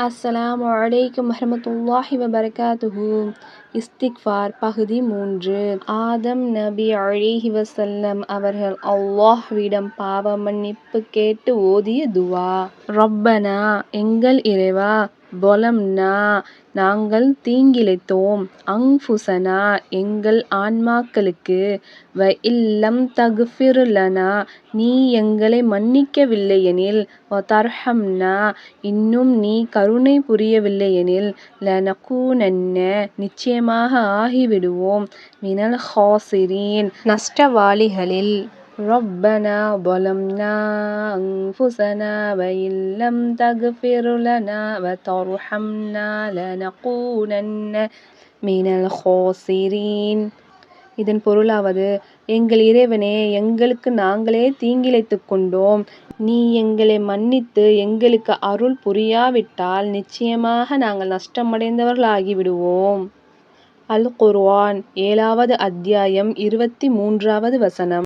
அஸ்ஸலாமு அலைக்கும் வரஹ்மத்துல்லாஹி வபரகாத்துஹு. இஸ்திக்ஃபார் பகுதி 3. ஆதம் நபி அலைஹி வஸல்லம் அவர்கள் அல்லாஹ்விடம் பாவ மன்னிப்பு கேட்டு ஓதிய துஆ. ரப்பனா எங்கள் இறைவா, ظلمنا நாங்கள் தீங்கிழைத்தோம், அன்ஃபுஸனா எங்கள் ஆன்மாக்களுக்கு, வ இல்லம் தக்ஃபிர் லனா நீ எங்களை மன்னிக்கவில்லையெனில், வ தர்ஹம்னா இன்னும் நீ கருணை புரியவில்லையெனில், லனகூனன்ன நிச்சயமாக ஆகிவிடுவோம், மினல் ஹாஸிரீன் நஷ்டவாளிகளில். ரப்பனா ظلمنا أنفسنا وإن لم تغفر لنا وترحمنا لنكونن من الخاسرين. இதன் பொருளாவது, எங்கள் இறைவனே, எங்களுக்கு நாங்களே தீங்கிழைத்துக் கொண்டோம். நீ எங்களை மன்னித்து எங்களுக்கு அருள் புரியாவிட்டால் நிச்சயமாக நாங்கள் நஷ்டமடைந்தவர்களாகிவிடுவோம். அல் குர்ஆன் 7வது அத்தியாயம் 23வது வசனம்.